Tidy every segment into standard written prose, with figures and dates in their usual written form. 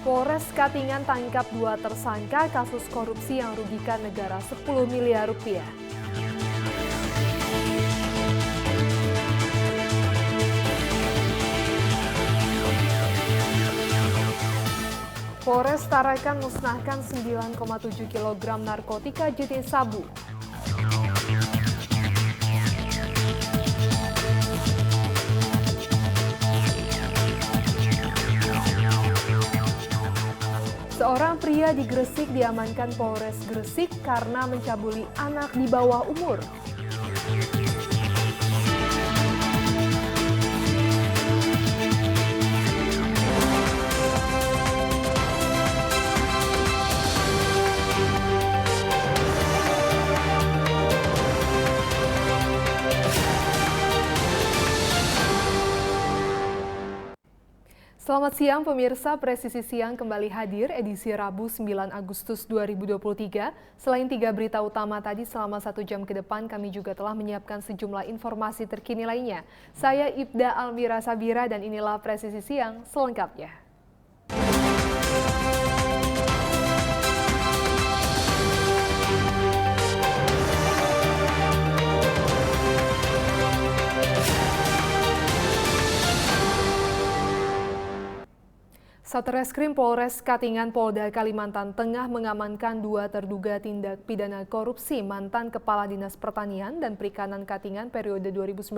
Polres Katingan tangkap 2 tersangka kasus korupsi yang merugikan negara 10 miliar rupiah. Polres Tarakan musnahkan 9,7 kg narkotika jenis sabu. Seorang pria di Gresik diamankan Polres Gresik karena mencabuli anak di bawah umur. Selamat siang pemirsa, Presisi Siang kembali hadir edisi Rabu 9 Agustus 2023. Selain 3 berita utama tadi, selama 1 jam ke depan kami juga telah menyiapkan sejumlah informasi terkini lainnya. Saya Ibda Almira Sabira dan inilah Presisi Siang selengkapnya. Satreskrim Polres Katingan Polda Kalimantan Tengah mengamankan 2 terduga tindak pidana korupsi mantan Kepala Dinas Pertanian dan Perikanan Katingan periode 2019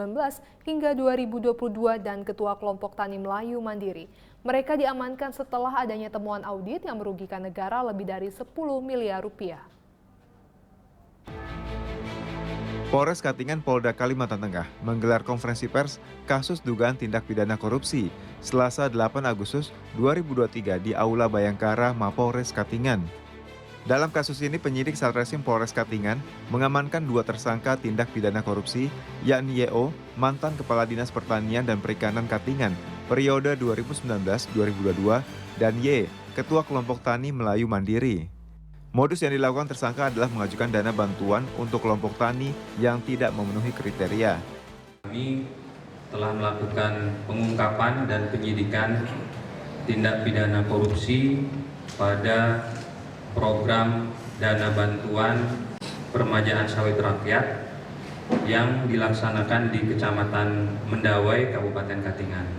hingga 2022 dan Ketua Kelompok Tani Melayu Mandiri. Mereka diamankan setelah adanya temuan audit yang merugikan negara lebih dari 10 miliar rupiah. Polres Katingan Polda Kalimantan Tengah menggelar konferensi pers kasus dugaan tindak pidana korupsi Selasa 8 Agustus 2023 di Aula Bayangkara Mapolres Katingan. Dalam kasus ini penyidik Satreskrim Polres Katingan mengamankan 2 tersangka tindak pidana korupsi yakni YO, mantan Kepala Dinas Pertanian dan Perikanan Katingan periode 2019-2022 dan Y, Ketua Kelompok Tani Melayu Mandiri. Modus yang dilakukan tersangka adalah mengajukan dana bantuan untuk kelompok tani yang tidak memenuhi kriteria. Kami telah melakukan pengungkapan dan penyidikan tindak pidana korupsi pada program dana bantuan permajaan sawit rakyat yang dilaksanakan di Kecamatan Mendawai, Kabupaten Katingan.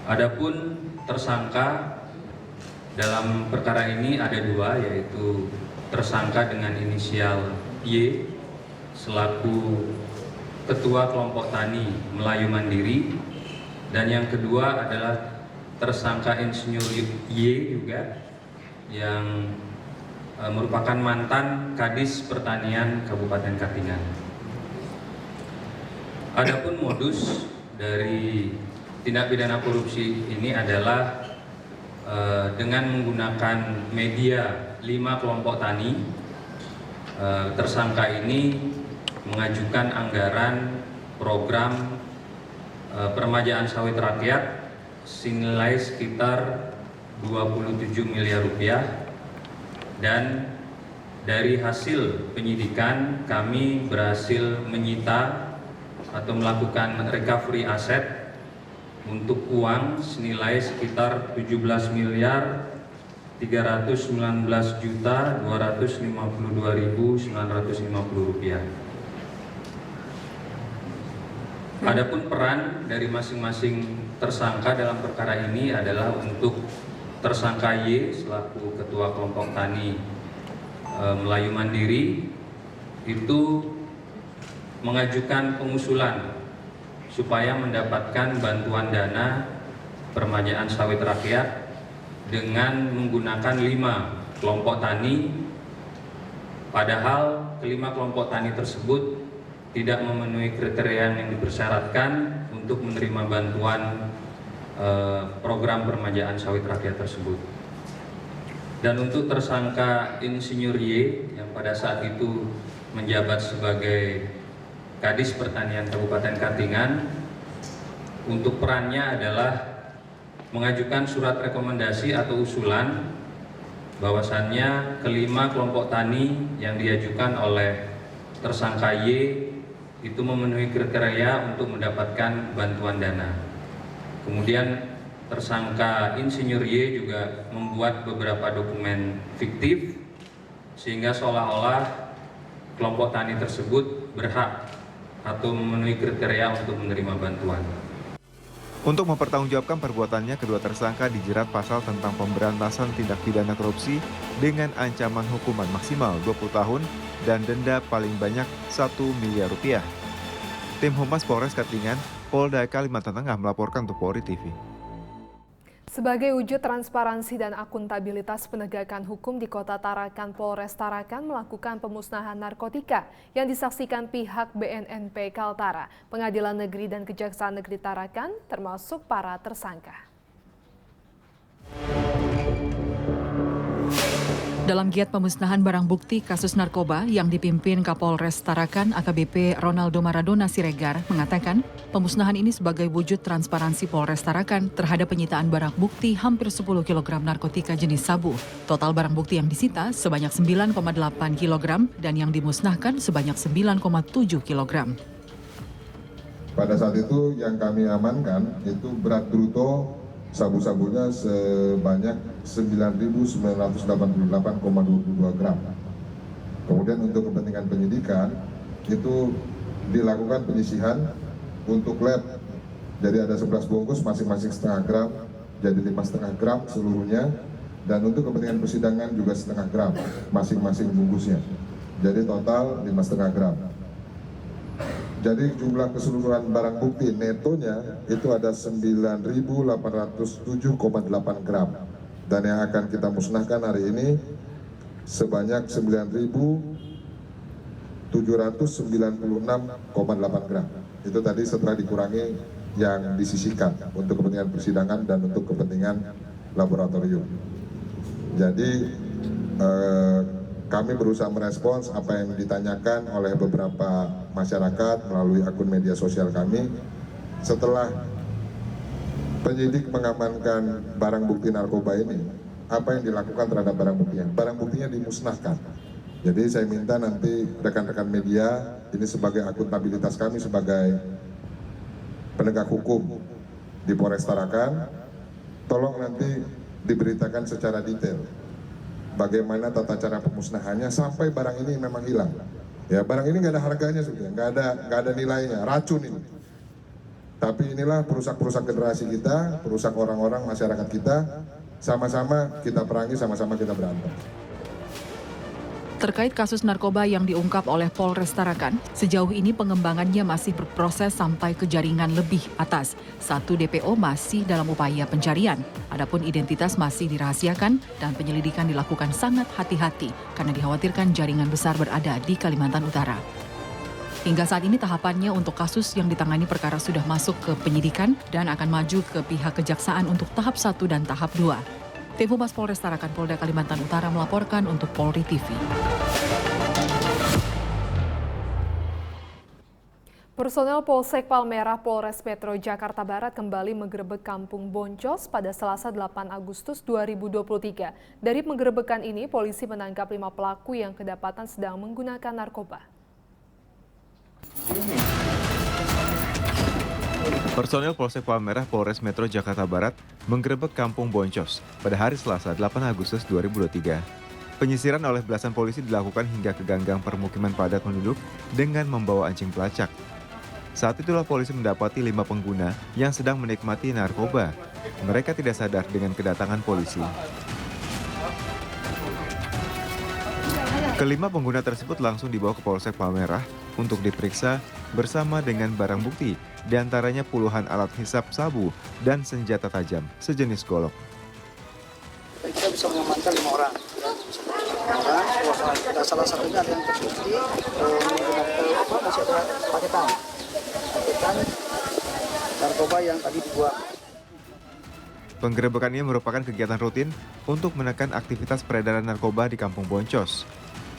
Adapun tersangka dalam perkara ini ada 2, yaitu tersangka dengan inisial Y selaku Ketua Kelompok Tani Melayu Mandiri, dan yang kedua adalah tersangka Insinyur Y juga yang merupakan mantan Kadis Pertanian Kabupaten Katingan. Adapun modus dari tindak pidana korupsi ini adalah dengan menggunakan media 5 kelompok tani, tersangka ini mengajukan anggaran program permajaan sawit rakyat senilai sekitar 27 miliar rupiah, dan dari hasil penyidikan kami berhasil menyita atau melakukan recovery aset untuk uang senilai sekitar 17.319.252.950 rupiah. Adapun peran dari masing-masing tersangka dalam perkara ini adalah untuk tersangka Y selaku Ketua Kelompok Tani Melayu Mandiri itu mengajukan pengusulan supaya mendapatkan bantuan dana permajaan sawit rakyat dengan menggunakan 5 kelompok tani, padahal kelima kelompok tani tersebut tidak memenuhi kriteria yang dipersyaratkan untuk menerima bantuan program permajaan sawit rakyat tersebut. Dan untuk tersangka Insinyur Y yang pada saat itu menjabat sebagai Kadis Pertanian Kabupaten Katingan, untuk perannya adalah mengajukan surat rekomendasi atau usulan bahwasannya kelima kelompok tani yang diajukan oleh tersangka Y itu memenuhi kriteria untuk mendapatkan bantuan dana. Kemudian tersangka Insinyur Y juga membuat beberapa dokumen fiktif sehingga seolah-olah kelompok tani tersebut berhak atau memenuhi kriteria untuk menerima bantuan. Untuk mempertanggungjawabkan perbuatannya, kedua tersangka dijerat pasal tentang pemberantasan tindak pidana korupsi dengan ancaman hukuman maksimal 20 tahun dan denda paling banyak 1 miliar rupiah. Tim Humas Polres Katingan, Polda Kalimantan Tengah melaporkan untuk Polri TV. Sebagai wujud transparansi dan akuntabilitas penegakan hukum di Kota Tarakan, Polres Tarakan melakukan pemusnahan narkotika yang disaksikan pihak BNNP Kaltara, Pengadilan Negeri dan Kejaksaan Negeri Tarakan, termasuk para tersangka. Dalam giat pemusnahan barang bukti kasus narkoba yang dipimpin Kapolres Tarakan AKBP Ronaldo Maradona Siregar mengatakan pemusnahan ini sebagai wujud transparansi Polres Tarakan terhadap penyitaan barang bukti hampir 10 kg narkotika jenis sabu. Total barang bukti yang disita sebanyak 9,8 kg dan yang dimusnahkan sebanyak 9,7 kg. Pada saat itu yang kami amankan itu berat bruto sabu-sabunya sebanyak 9.988,22 gram. Kemudian untuk kepentingan penyidikan itu dilakukan penyisihan untuk lab. Jadi ada 11 bungkus masing-masing setengah gram, jadi 5,5 gram seluruhnya. Dan untuk kepentingan persidangan juga setengah gram masing-masing bungkusnya. Jadi total 5,5 gram. Jadi jumlah keseluruhan barang bukti netonya itu ada 9.807,8 gram. Dan yang akan kita musnahkan hari ini sebanyak 9.796,8 gram. Itu tadi setelah dikurangi yang disisihkan untuk kepentingan persidangan dan untuk kepentingan laboratorium. Jadi kami berusaha merespons apa yang ditanyakan oleh beberapa masyarakat melalui akun media sosial kami. Setelah penyidik mengamankan barang bukti narkoba ini, apa yang dilakukan terhadap barang buktinya? Barang buktinya dimusnahkan. Jadi saya minta nanti rekan-rekan media, ini sebagai akuntabilitas kami sebagai penegak hukum di Polres Tarakan, tolong nanti diberitakan secara detail bagaimana tata cara pemusnahannya sampai barang ini memang hilang. Ya, barang ini nggak ada harganya sudah, nggak ada nilainya, racun ini. Tapi inilah perusak-perusak generasi kita, perusak orang-orang masyarakat kita, sama-sama kita perangi, sama-sama kita berantam. Terkait kasus narkoba yang diungkap oleh Polres Tarakan, sejauh ini pengembangannya masih berproses sampai ke jaringan lebih atas. 1 DPO masih dalam upaya pencarian. Adapun identitas masih dirahasiakan dan penyelidikan dilakukan sangat hati-hati karena dikhawatirkan jaringan besar berada di Kalimantan Utara. Hingga saat ini tahapannya untuk kasus yang ditangani perkara sudah masuk ke penyidikan dan akan maju ke pihak kejaksaan untuk tahap 1 dan tahap 2. Tim Humas Polres Tarakan Polda Kalimantan Utara melaporkan untuk Polri TV. Personel Polsek Palmerah Polres Metro Jakarta Barat kembali menggerebek Kampung Boncos pada Selasa 8 Agustus 2023. Dari penggerebekan ini, polisi menangkap 5 pelaku yang kedapatan sedang menggunakan narkoba. Personel Polsek Palmerah Polres Metro Jakarta Barat menggerebek Kampung Boncos pada hari Selasa 8 Agustus 2023. Penyisiran oleh belasan polisi dilakukan hingga ke ganggang permukiman padat penduduk dengan membawa anjing pelacak. Saat itulah polisi mendapati 5 pengguna yang sedang menikmati narkoba. Mereka tidak sadar dengan kedatangan polisi. Kelima pengguna tersebut langsung dibawa ke Polsek Palmerah untuk diperiksa bersama dengan barang bukti, diantaranya puluhan alat hisap sabu dan senjata tajam sejenis golok. Kita bisa mengamankan 5 orang. Dan salah satunya ada yang terbukti menggunakan masih ada paketan narkoba yang tadi dibuang. Penggerebekan ini merupakan kegiatan rutin untuk menekan aktivitas peredaran narkoba di Kampung Boncos.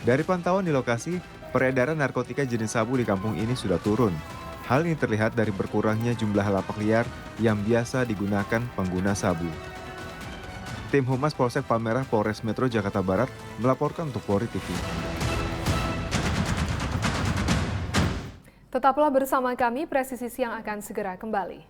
Dari pantauan di lokasi, peredaran narkotika jenis sabu di kampung ini sudah turun. Hal ini terlihat dari berkurangnya jumlah lapak liar yang biasa digunakan pengguna sabu. Tim Humas Polsek Palmerah Polres Metro Jakarta Barat melaporkan untuk Polri TV. Tetaplah bersama kami, Presisi Siang akan segera kembali.